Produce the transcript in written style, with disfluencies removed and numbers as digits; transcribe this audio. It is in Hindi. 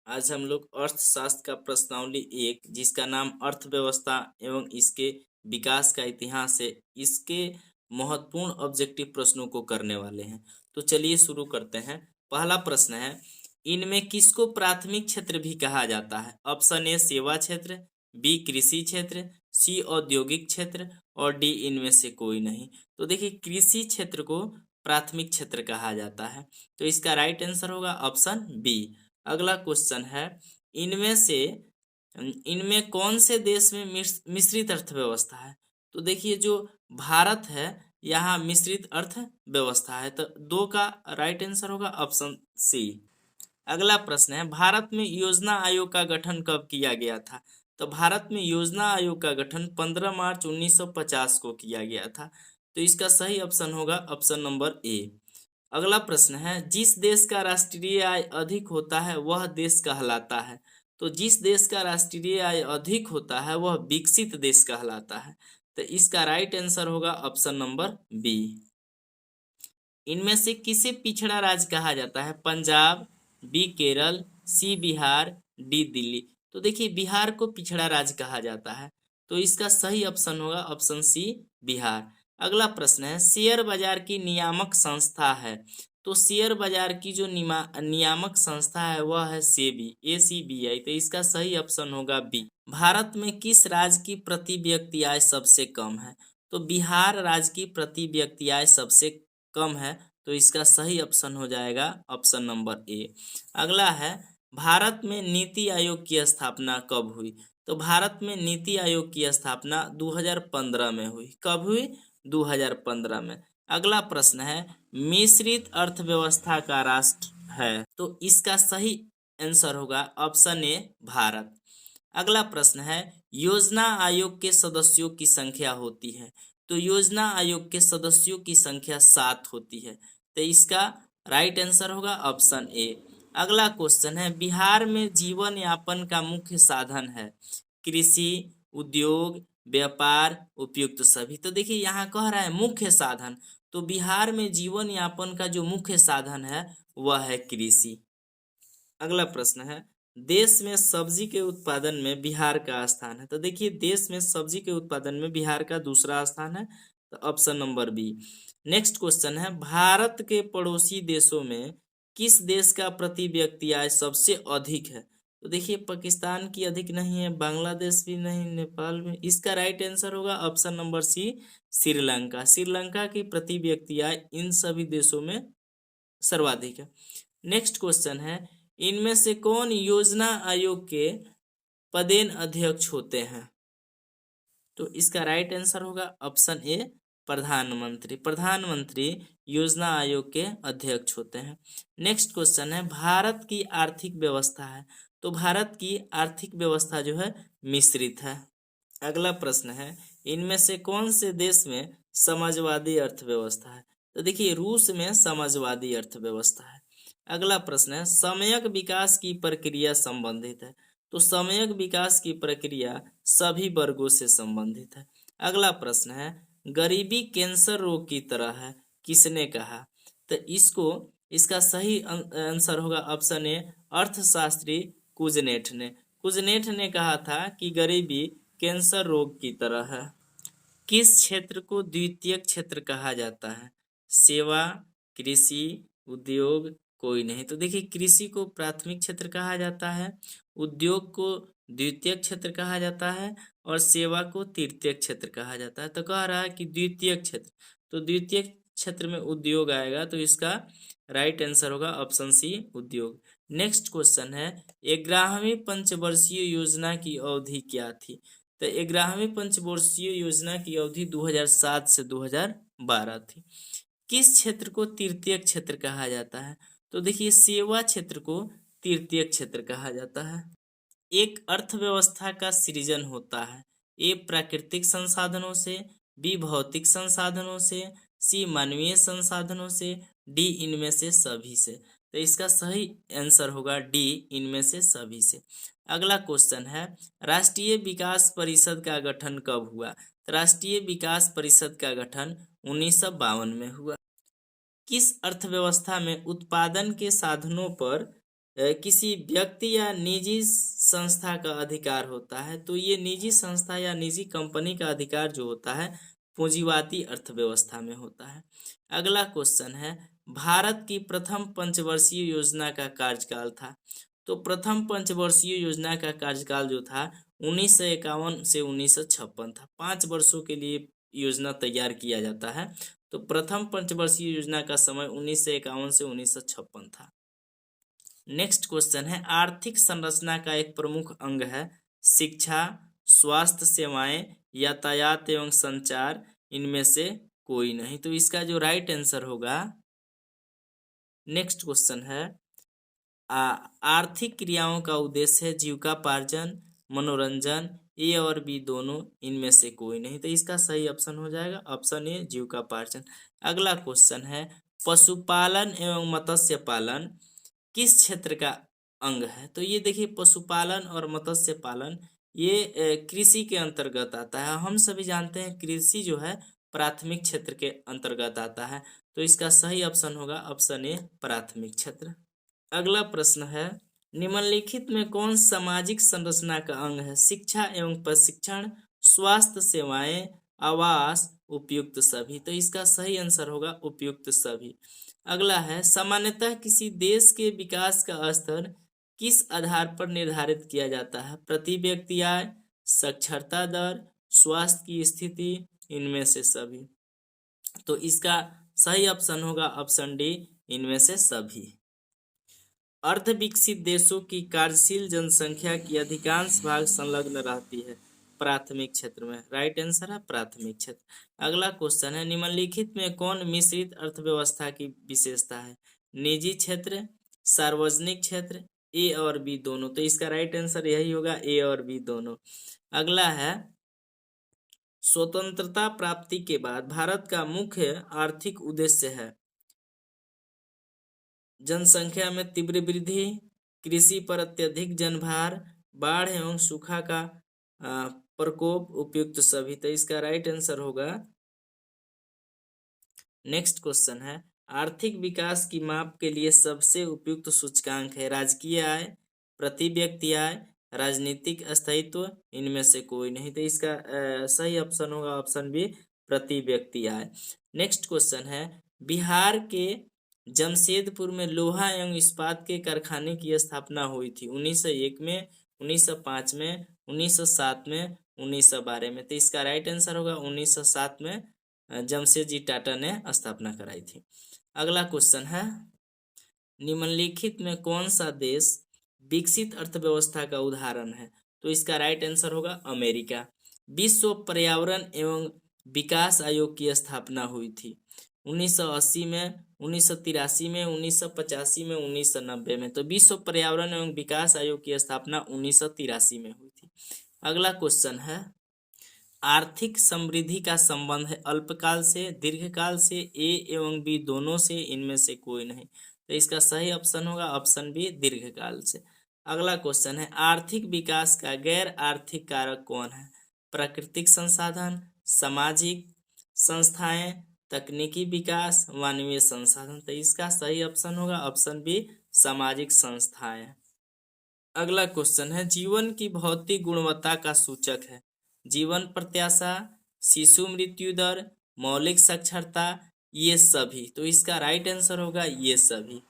आज हम लोग अर्थशास्त्र का प्रश्नावली एक, जिसका नाम अर्थव्यवस्था एवं इसके विकास का इतिहास है, इसके महत्वपूर्ण ऑब्जेक्टिव प्रश्नों को करने वाले हैं। तो चलिए शुरू करते हैं। पहला प्रश्न है, इनमें किसको प्राथमिक क्षेत्र भी कहा जाता है? ऑप्शन ए सेवा क्षेत्र, बी कृषि क्षेत्र, सी औद्योगिक क्षेत्र और डी इनमें से कोई नहीं। तो देखिए, कृषि क्षेत्र को प्राथमिक क्षेत्र कहा जाता है, तो इसका राइट आंसर होगा ऑप्शन बी। अगला क्वेश्चन है, इनमें से इनमें कौन से देश में मिश्रित अर्थव्यवस्था है? तो देखिए, जो भारत है यहाँ मिश्रित अर्थव्यवस्था है, तो दो का राइट आंसर होगा ऑप्शन सी। अगला प्रश्न है, भारत में योजना आयोग का गठन कब किया गया था? तो भारत में योजना आयोग का गठन 15 मार्च 1950 को किया गया था, तो इसका सही ऑप्शन होगा ऑप्शन नंबर ए। अगला प्रश्न है, जिस देश का राष्ट्रीय आय अधिक होता है वह देश कहलाता है? तो जिस देश का राष्ट्रीय आय अधिक होता है वह विकसित देश कहलाता है, तो इसका राइट आंसर होगा ऑप्शन नंबर बी। इनमें से किसे पिछड़ा राज्य कहा जाता है? पंजाब, बी केरल, सी बिहार, डी दिल्ली। तो देखिए, बिहार को पिछड़ा राज्य कहा जाता है, तो इसका सही ऑप्शन होगा ऑप्शन सी बिहार। अगला प्रश्न है, शेयर बाजार की नियामक संस्था है? तो शेयर बाजार की जो नियामक संस्था है वह है सेबी, ACBI, तो इसका सही ऑप्शन होगा बी। भारत में किस राज्य की प्रति व्यक्ति आय सबसे कम है? तो बिहार राज्य की प्रति व्यक्ति आय सबसे कम है, तो इसका सही ऑप्शन हो जाएगा ऑप्शन नंबर ए। अगला है, भारत में नीति आयोग की स्थापना कब हुई? तो भारत में नीति आयोग की स्थापना 2015 में हुई। कब हुई? 2015 में। अगला प्रश्न है, मिश्रित अर्थव्यवस्था का राष्ट्र है? तो इसका सही आंसर होगा ऑप्शन ए भारत। अगला प्रश्न है, योजना आयोग के सदस्यों की संख्या होती है? तो योजना आयोग के सदस्यों की संख्या 7 होती है, तो इसका राइट आंसर होगा ऑप्शन ए। अगला क्वेश्चन है, बिहार में जीवन यापन का मुख्य साधन है? कृषि, उद्योग, व्यापार, उपयुक्त सभी। तो देखिए, यहाँ कह रहा है मुख्य साधन, तो बिहार में जीवन यापन का जो मुख्य साधन है वह है कृषि। अगला प्रश्न है, देश में सब्जी के उत्पादन में बिहार का स्थान है? तो देखिए, देश में सब्जी के उत्पादन में बिहार का दूसरा स्थान है, तो option number B. Next question है, भारत के पड़ोसी देशों में किस देश का प्रति व्यक्ति आय सबसे अधिक है? तो देखिए, पाकिस्तान की अधिक नहीं है, बांग्लादेश भी नहीं, नेपाल में। इसका राइट आंसर होगा option number C Sri Lanka. Sri Lanka की प्रति व्यक्ति आय इन सभी देशों में सर्वाधिक है। नेक्स्ट क्वेश्चन है, इनमें से कौन योजना आयोग के पदेन अध्यक्ष होते हैं? तो इसका राइट आंसर होगा ऑप्शन ए प्रधानमंत्री। प्रधानमंत्री योजना आयोग के अध्यक्ष होते हैं। नेक्स्ट क्वेश्चन है, भारत की आर्थिक व्यवस्था है? तो भारत की आर्थिक व्यवस्था जो है मिश्रित है। अगला प्रश्न है, इनमें से कौन से देश में समाजवादी अर्थव्यवस्था है? तो देखिए, रूस में समाजवादी अर्थव्यवस्था है। अगला प्रश्न है, समयक विकास की प्रक्रिया संबंधित है? तो समयक विकास की प्रक्रिया सभी वर्गों से संबंधित है। अगला प्रश्न है, गरीबी कैंसर रोग की तरह है, किसने कहा? तो इसका सही आंसर होगा ऑप्शन ए अर्थशास्त्री कुजनेट ने। कुजनेट ने कहा था कि गरीबी कैंसर रोग की तरह है। किस क्षेत्र को द्वितीयक क्षेत्र कहा जाता है? सेवा, कृषि, उद्योग, कोई नहीं। तो देखिए, कृषि को प्राथमिक क्षेत्र कहा जाता है, उद्योग को द्वितीयक क्षेत्र कहा जाता है और सेवा को तृतीयक क्षेत्र कहा जाता है। तो कह रहा है कि द्वितीयक क्षेत्र, तो द्वितीयक क्षेत्र में उद्योग आएगा, तो इसका राइट आंसर होगा ऑप्शन सी उद्योग। नेक्स्ट क्वेश्चन है, 11वीं पंचवर्षीय योजना की अवधि क्या थी? तो 11वीं पंचवर्षीय योजना की अवधि 2007 से 2012 थी। किस क्षेत्र को तृतीयक क्षेत्र कहा जाता है? तो देखिए, सेवा क्षेत्र को तृतीयक क्षेत्र कहा जाता है। एक अर्थव्यवस्था का सृजन होता है, ए प्राकृतिक संसाधनों से, बी भौतिक संसाधनों से, सी मानवीय संसाधनों से, डी इनमें से सभी से। तो इसका सही आंसर होगा डी इनमें से सभी से। अगला क्वेश्चन है, राष्ट्रीय विकास परिषद का गठन कब हुआ? तो राष्ट्रीय विकास परिषद का गठन 1952 में हुआ। किस अर्थव्यवस्था में उत्पादन के साधनों पर किसी व्यक्ति या निजी संस्था का अधिकार होता है, तो ये निजी संस्था या निजी कंपनी का अधिकार जो होता है पूंजीवादी अर्थव्यवस्था में होता है। अगला क्वेश्चन है, भारत की प्रथम पंचवर्षीय योजना का कार्यकाल था। तो प्रथम पंचवर्षीय योजना का कार्यकाल जो था 1951 से 1956 था। 5 वर्षों के लिए योजना तैयार किया जाता है। तो प्रथम पंचवर्षीय योजना का समय 1951 से 1956 था। नेक्स्ट क्वेश्चन है, आर्थिक संरचना का एक प्रमुख अंग है शिक्षा, स्वास्थ्य सेवाएं, यातायात एवं संचार, इनमें से कोई नहीं। तो इसका जो राइट आंसर होगा, नेक्स्ट क्वेश्चन है, आर्थिक क्रियाओं का उद्देश्य है जीविकापार्जन, मनोरंजन, ए और बी दोनों, इनमें से कोई नहीं। तो इसका सही ऑप्शन हो जाएगा ऑप्शन ए जीविकापार्जन। अगला क्वेश्चन है, पशुपालन एवं मत्स्य पालन किस क्षेत्र का अंग है। तो ये देखिए, पशुपालन और मत्स्य पालन ये कृषि के अंतर्गत आता है। हम सभी जानते हैं कृषि जो है प्राथमिक क्षेत्र के अंतर्गत आता है। तो इसका सही ऑप्शन होगा ऑप्शन ए प्राथमिक क्षेत्र। अगला प्रश्न है, निम्नलिखित में कौन सामाजिक संरचना का अंग है। शिक्षा एवं प्रशिक्षण, स्वास्थ्य सेवाएं, आवास, उपयुक्त सभी। तो इसका सही आंसर होगा उपयुक्त सभी। अगला है, सामान्यतः किसी देश के विकास का स्तर किस आधार पर निर्धारित किया जाता है। प्रति व्यक्ति आय, साक्षरता दर, स्वास्थ्य की स्थिति, इनमें से सभी। तो इसका सही ऑप्शन होगा ऑप्शन डी इनमें से सभी। अर्ध विकसित देशों की कार्यशील जनसंख्या की अधिकांश भाग संलग्न रहती है प्राथमिक क्षेत्र में। राइट आंसर है प्राथमिक क्षेत्र। अगला क्वेश्चन है, निम्नलिखित में कौन मिश्रित अर्थव्यवस्था की विशेषता है। निजी क्षेत्र, सार्वजनिक क्षेत्र, ए और बी दोनों। तो इसका राइट आंसर यही होगा ए और बी दोनों। अगला है, स्वतंत्रता प्राप्ति के बाद भारत का मुख्य आर्थिक उद्देश्य है जनसंख्या में तीव्र वृद्धि, कृषि पर अत्यधिक जनभार, बाढ़ एवं सूखा का प्रकोप, उपयुक्त सभी। तो इसका राइट आंसर होगा। नेक्स्ट क्वेश्चन है, आर्थिक विकास की माप के लिए सबसे उपयुक्त सूचकांक है राजकीय आय, प्रति व्यक्ति आय, राजनीतिक स्थायित्व, इनमें से कोई नहीं। तो इसका सही ऑप्शन होगा ऑप्शन बी प्रति व्यक्ति आय। नेक्स्ट क्वेश्चन है, बिहार के जमशेदपुर में लोहा एवं इस्पात के कारखाने की स्थापना हुई थी 1901 में, 1905 में, 1907 में, 1912 में। तो इसका राइट आंसर होगा 1907 में जमशेदजी टाटा ने स्थापना कराई थी। अगला क्वेश्चन है, निम्नलिखित में कौन सा देश विकसित अर्थव्यवस्था का उदाहरण है। तो इसका राइट आंसर होगा अमेरिका। विश्व पर्यावरण एवं विकास आयोग की स्थापना हुई थी 1980 में, 1983 में, 1985 में, 1990 में। तो विश्व पर्यावरण एवं विकास आयोग की स्थापना 1983 में हुई थी। अगला क्वेश्चन है, आर्थिक समृद्धि का संबंध है अल्पकाल से, दीर्घकाल से, ए एवं बी दोनों से, इनमें से कोई नहीं। तो इसका सही ऑप्शन होगा ऑप्शन बी दीर्घकाल से। अगला क्वेश्चन है, आर्थिक विकास का गैर आर्थिक कारक कौन है। प्राकृतिक संसाधन, सामाजिक संस्थाएं, तकनीकी विकास, मानवीय संसाधन। तो इसका सही ऑप्शन होगा ऑप्शन बी सामाजिक संस्थाएं। अगला क्वेश्चन है, जीवन की भौतिक गुणवत्ता का सूचक है जीवन प्रत्याशा, शिशु मृत्यु दर, मौलिक साक्षरता, ये सभी। तो इसका राइट आंसर होगा ये सभी।